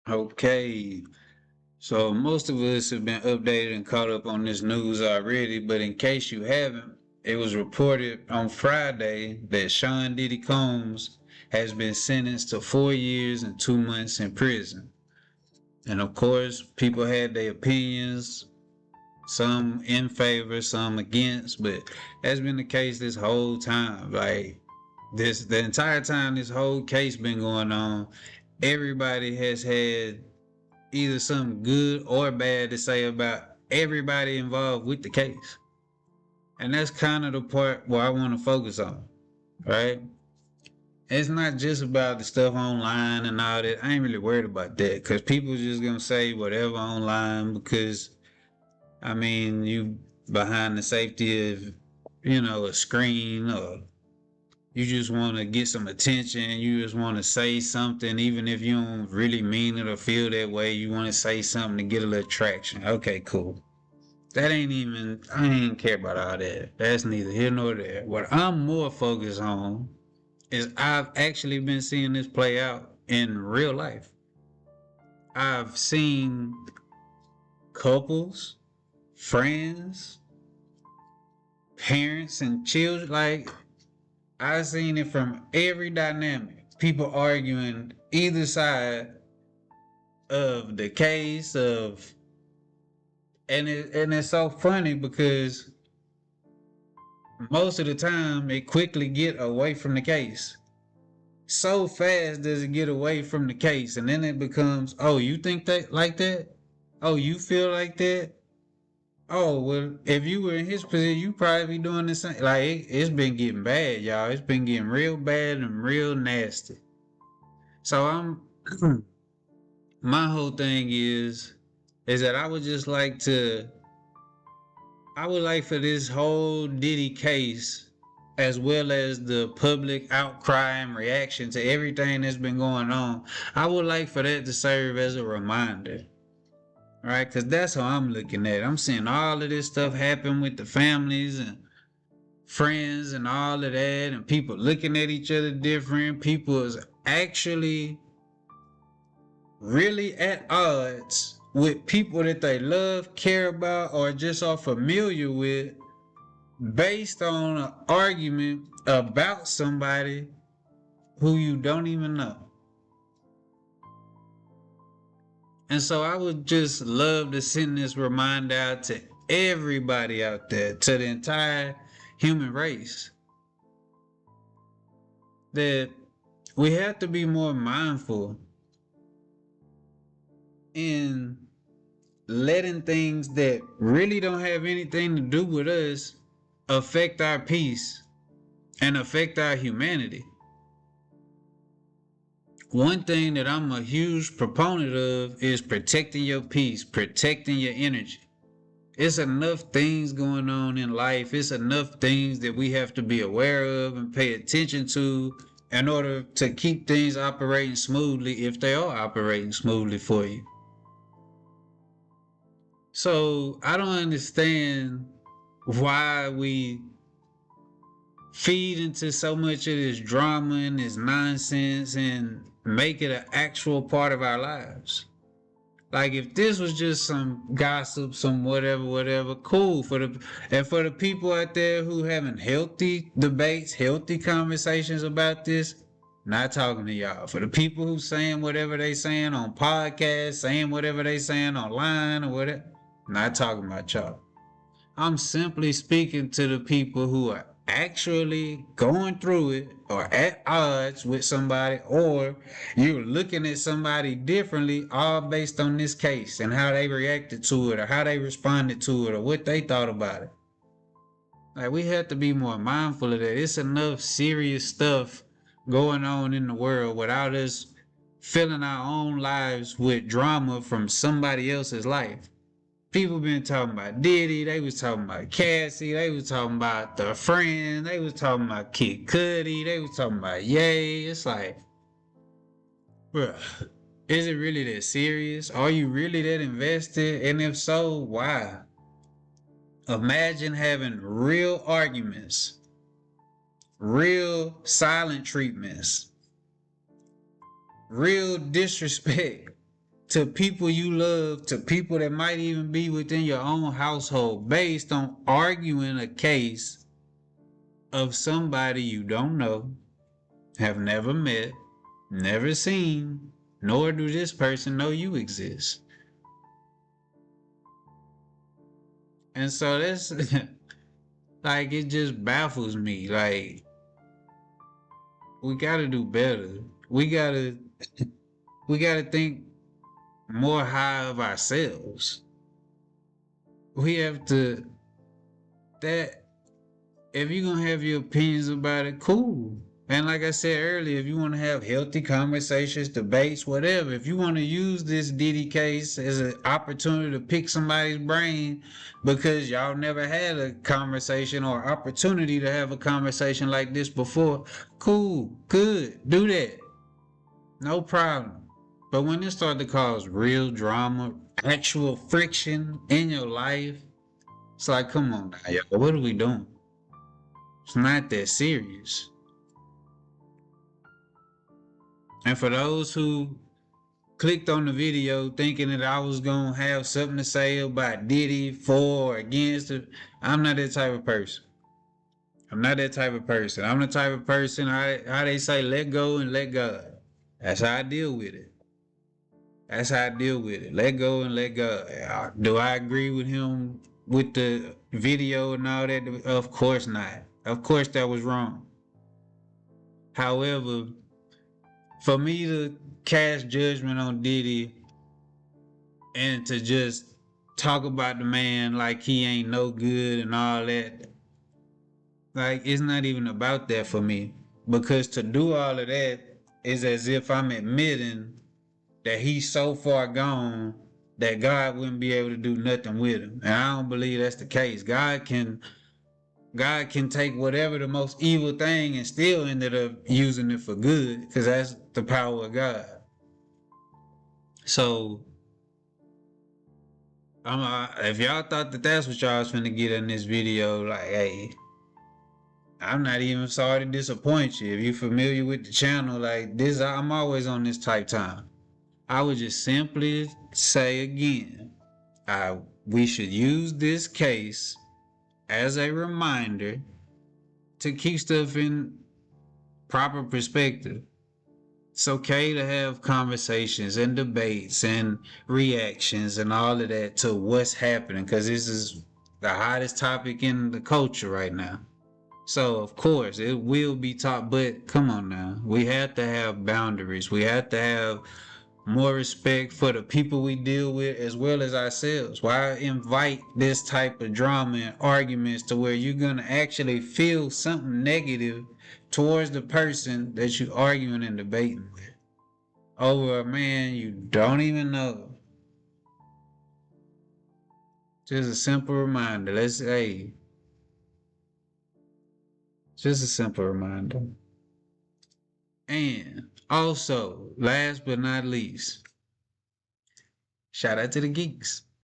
Okay, so most of us have been updated and caught up on this news already, but in case you haven't, it was reported on Friday that Sean Diddy Combs has been sentenced to 4 years and 2 months in prison. And of course, people had their opinions, some in favor, some against, but that's been the case this whole time. Like the entire time this whole case been going on, everybody has had either something good or bad to say about everybody involved with the case. And that's kind of the part where I want to focus on, right? It's not just about the stuff online and all that. I ain't really worried about that because people just gonna say whatever online because I mean you behind the safety of a screen, or you just want to get some attention. You just want to say something, even if you don't really mean it or feel that way. You want to say something to get a little traction. Okay, cool. That ain't even, I ain't care about all that. That's neither here nor there. What I'm more focused on is I've actually been seeing this play out in real life. I've seen couples, friends, parents, and children. Like, I've seen it from every dynamic. People arguing either side of the case of, and it's so funny because most of the time it quickly get away from the case. So fast does it get away from the case, and then it becomes, oh, you think that like that? Oh, you feel like that? Oh, well, if you were in his position, you probably be doing the same. Like it's been getting bad, y'all. It's been getting real bad and real nasty. So my whole thing is that I would like for this whole Diddy case, as well as the public outcry and reaction to everything that's been going on, I would like for that to serve as a reminder, right? Because that's how I'm looking at it. I'm seeing all of this stuff happen with the families and friends and all of that, and people looking at each other different. People is actually really at odds with people that they love, care about, or just are familiar with based on an argument about somebody who you don't even know. And so I would just love to send this reminder out to everybody out there, to the entire human race, that we have to be more mindful in letting things that really don't have anything to do with us affect our peace and affect our humanity. One thing that I'm a huge proponent of is protecting your peace, protecting your energy. It's enough things going on in life. It's enough things that we have to be aware of and pay attention to in order to keep things operating smoothly, if they are operating smoothly for you. So I don't understand why we feed into so much of this drama and this nonsense and make it an actual part of our lives. Like if this was just some gossip, some whatever, cool for the people out there who having healthy debates, healthy conversations about this. Not talking to y'all. For the people who saying whatever they saying on podcasts, saying whatever they saying online or whatever, not talking about y'all. I'm simply speaking to the people who are actually going through it or at odds with somebody, or you're looking at somebody differently, all based on this case and how they reacted to it or how they responded to it or what they thought about it. Like, we have to be more mindful of that. It's enough serious stuff going on in the world without us filling our own lives with drama from somebody else's life. People been talking about Diddy, they was talking about Cassie, they was talking about the friend, they was talking about Kid Cudi, they was talking about Ye. It's like, bruh, is it really that serious? Are you really that invested? And if so, why? Imagine having real arguments, real silent treatments, real disrespect, to people you love, to people that might even be within your own household, based on arguing a case of somebody you don't know, have never met, never seen, nor do this person know you exist. And so that's like, it just baffles me. Like, we gotta do better. We gotta we gotta think more high of ourselves. We have to, that if you're gonna have your opinions about it, cool. And like I said earlier, if you want to have healthy conversations, debates, whatever, if you want to use this Diddy case as an opportunity to pick somebody's brain because y'all never had a conversation or opportunity to have a conversation like this before, cool, good, do that. No problem. But when it starts to cause real drama, actual friction in your life, it's like, come on now, y'all, what are we doing? It's not that serious. And for those who clicked on the video thinking that I was gonna have something to say about Diddy for or against it, I'm not that type of person. I'm not that type of person. I'm the type of person, how they say, let go and let God. That's how I deal with it. That's how I deal with it. Let go and let God. Do I agree with him with the video and all that? Of course not. Of course that was wrong. However, for me to cast judgment on Diddy and to just talk about the man like he ain't no good and all that, like, it's not even about that for me. Because to do all of that is as if I'm admitting that he's so far gone that God wouldn't be able to do nothing with him. And I don't believe that's the case. God can take whatever the most evil thing and still ended up using it for good, because that's the power of God. So if y'all thought that that's what y'all was finna get in this video, like, hey, I'm not even sorry to disappoint you. If you're familiar with the channel, like this, I'm always on this type time. I would just simply say again, we should use this case as a reminder to keep stuff in proper perspective. It's okay to have conversations and debates and reactions and all of that to what's happening, because this is the hottest topic in the culture right now. So of course it will be taught, but come on now, we have to have boundaries. We have to have more respect for the people we deal with as well as ourselves. Why invite this type of drama and arguments to where you're gonna actually feel something negative towards the person that you're arguing and debating with over a man you don't even know? Just a simple reminder. Just a simple reminder. And also, last but not least, shout out to the geeks.